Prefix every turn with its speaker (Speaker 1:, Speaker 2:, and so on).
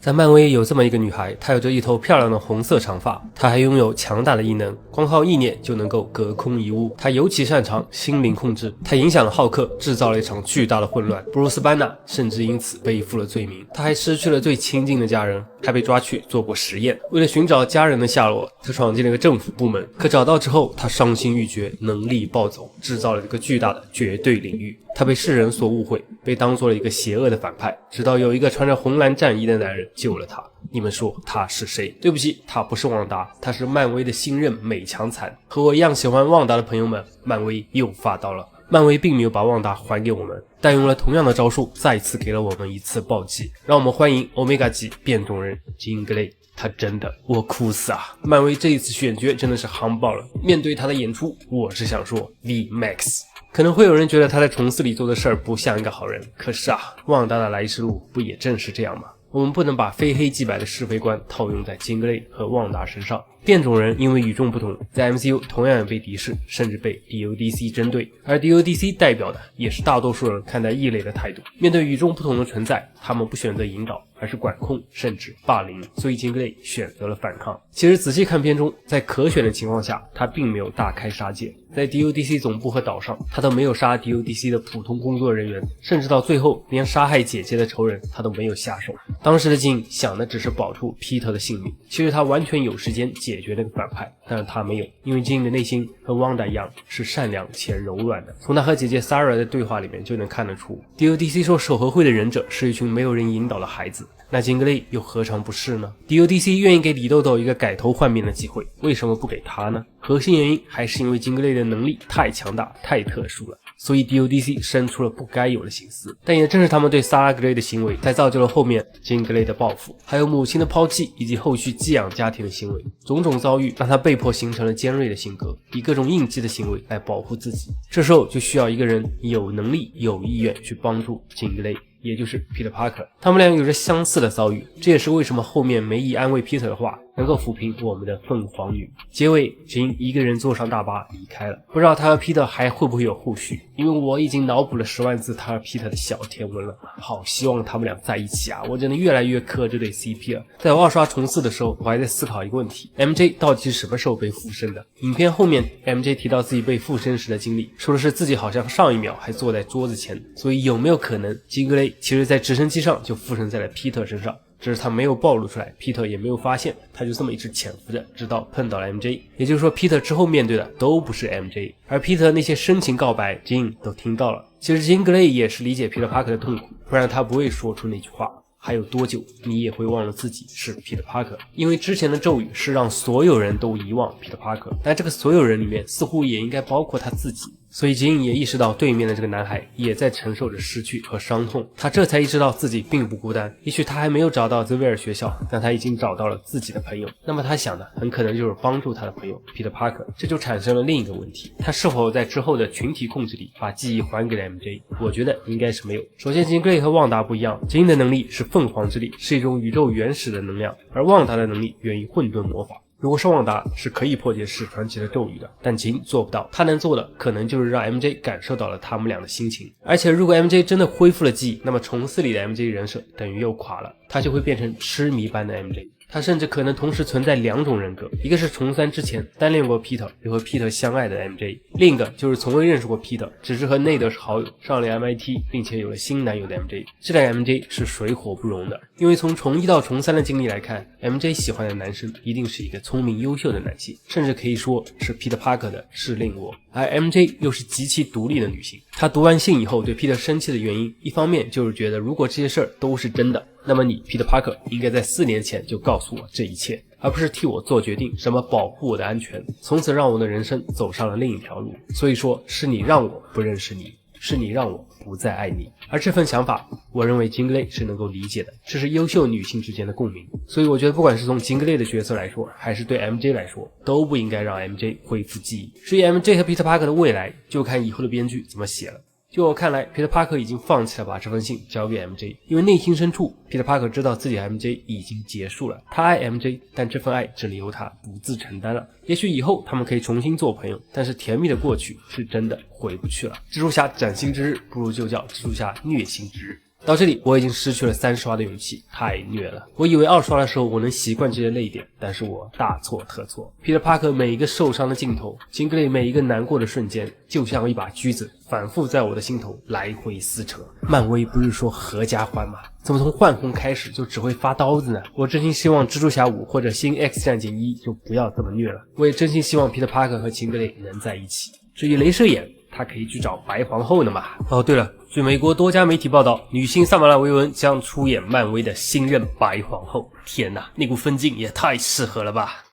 Speaker 1: 在漫威有这么一个女孩，她有着一头漂亮的红色长发，她还拥有强大的异能，光靠意念就能够隔空移物。她尤其擅长心灵控制，她影响了浩克，制造了一场巨大的混乱。布鲁斯班纳甚至因此背负了罪名，他还失去了最亲近的家人，还被抓去做过实验。为了寻找家人的下落，他闯进了一个政府部门，可找到之后，他伤心欲绝，能力暴走，制造了一个巨大的绝对领域。他被世人所误会，被当作了一个邪恶的反派，直到有一个穿着红蓝战衣的男人救了他。你们说他是谁？对不起，他不是旺达，他是漫威的新任美强惨。和我一样喜欢旺达的朋友们，漫威又发刀了。漫威并没有把旺达还给我们，但用了同样的招数，再一次给了我们一次暴击。让我们欢迎欧米伽级变种人金格雷。他真的，我哭死啊！漫威这一次选角真的是夯爆了。面对他的演出，我是想说 VMAX。可能会有人觉得他在虫寺里做的事儿不像一个好人，可是啊，旺达的来时路不也正是这样吗？我们不能把非黑即白的是非观套用在金格雷和旺达身上。变种人因为与众不同，在 MCU 同样也被敌视，甚至被 DODC 针对，而 DODC 代表的也是大多数人看待异类的态度。面对与众不同的存在，他们不选择引导，而是管控甚至霸凌，所以金格雷选择了反抗。其实仔细看片中，在可选的情况下，他并没有大开杀戒。在 DODC 总部和岛上，他都没有杀 DODC 的普通工作人员，甚至到最后连杀害姐姐的仇人他都没有下手。当时的金想的只是保住 Peter 的性命，其实他完全有时间解决那个反派，但是他没有，因为金的内心和旺达一样是善良且柔软的。从他和姐姐 Sarah 的对话里面就能看得出， DODC 说守和会的忍者是一群没有人引导的孩子，那金格雷又何尝不是呢？ DODC 愿意给李豆豆一个改头换面的机会，为什么不给他呢？核心原因还是因为金格雷的能力太强大太特殊了，所以 DODC 生出了不该有的心思。但也正是他们对萨拉格雷的行为，才造就了后面金格雷的报复，还有母亲的抛弃以及后续寄养家庭的行为。种种遭遇让他被迫形成了尖锐的性格，以各种应激的行为来保护自己。这时候就需要一个人有能力有意愿去帮助金格雷，也就是 Peter Parker。 他们俩有着相似的遭遇，这也是为什么后面梅姨安慰 Peter 的话能够抚平我们的凤凰女。结尾金一个人坐上大巴离开了，不知道他和 Peter 还会不会有后续，因为我已经脑补了10万字他和 Peter 的小甜文了，好希望他们俩在一起啊！我真的越来越磕这对 CP 了。在我二刷重四的时候，我还在思考一个问题， MJ 到底是什么时候被附身的？影片后面 MJ 提到自己被附身时的经历，说的是自己好像上一秒还坐在桌子前，所以有没有可能金格雷其实在直升机上就附身在了 Peter 身上，只是他没有暴露出来， Peter 也没有发现，他就这么一直潜伏着，直到碰到了 MJ。 也就是说 Peter 之后面对的都不是 MJ， 而 Peter 那些深情告白金都听到了。其实金格雷也是理解 Peter Parker 的痛苦，不然他不会说出那句话，还有多久你也会忘了自己是 Peter Parker。 因为之前的咒语是让所有人都遗忘 Peter Parker， 但这个所有人里面似乎也应该包括他自己，所以金也意识到对面的这个男孩也在承受着失去和伤痛，他这才意识到自己并不孤单。也许他还没有找到泽维尔学校，但他已经找到了自己的朋友，那么他想的很可能就是帮助他的朋友 Peter Parker。 这就产生了另一个问题，他是否在之后的群体控制里把记忆还给了 MJ？ 我觉得应该是没有。首先金格雷和旺达不一样，金的能力是凤凰之力，是一种宇宙原始的能量，而旺达的能力源于混沌魔法。如果是旺达是可以破解史传奇的咒语的，但金做不到，他能做的可能就是让 MJ 感受到了他们俩的心情。而且如果 MJ 真的恢复了记忆，那么虫寺里的 MJ 人设等于又垮了，他就会变成痴迷般的 MJ。他甚至可能同时存在2种人格，一个是重3之前单恋过 Peter 又和 Peter 相爱的 MJ， 另一个就是从未认识过 Peter， 只是和内德是好友，上了 MIT 并且有了新男友的 MJ。 这两个 MJ 是水火不容的，因为从重1到重3的经历来看， MJ 喜欢的男生一定是一个聪明优秀的男性，甚至可以说是 Peter Parker 的试令我。而 MJ 又是极其独立的女性，她读完信以后对 Peter 生气的原因，一方面就是觉得如果这些事儿都是真的，那么你 Peter Parker 应该在4年前就告诉我这一切，而不是替我做决定，什么保护我的安全，从此让我的人生走上了另一条路。所以说是你让我不认识你，是你让我不再爱你。而这份想法我认为金格雷是能够理解的，这是优秀女性之间的共鸣。所以我觉得不管是从金格雷的角色来说，还是对 MJ 来说，都不应该让 MJ 恢复记忆。至于 MJ 和 Peter Parker 的未来，就看以后的编剧怎么写了。就我看来 Peter Parker 已经放弃了把这封信交给 MJ， 因为内心深处 Peter Parker 知道自己和 MJ 已经结束了，他爱 MJ， 但这份爱只能由他独自承担了。也许以后他们可以重新做朋友，但是甜蜜的过去是真的回不去了。蜘蛛侠崭新之日不如就叫蜘蛛侠虐心之日。到这里我已经失去了3刷的勇气，太虐了。我以为2刷的时候我能习惯这些泪点，但是我大错特错。Peter Parker 每一个受伤的镜头，金格雷每一个难过的瞬间，就像一把锯子反复在我的心头来回撕扯。漫威不是说合家欢吗？怎么从幻红开始就只会发刀子呢？我真心希望蜘蛛侠5或者新 X 战警1就不要这么虐了。我也真心希望 Peter Parker 和金格雷能在一起。至于镭射眼，他可以去找白皇后呢嘛。哦对了，据美国多家媒体报道，女星萨马拉·维文将出演漫威的新任白皇后。天哪，那股分镜也太适合了吧。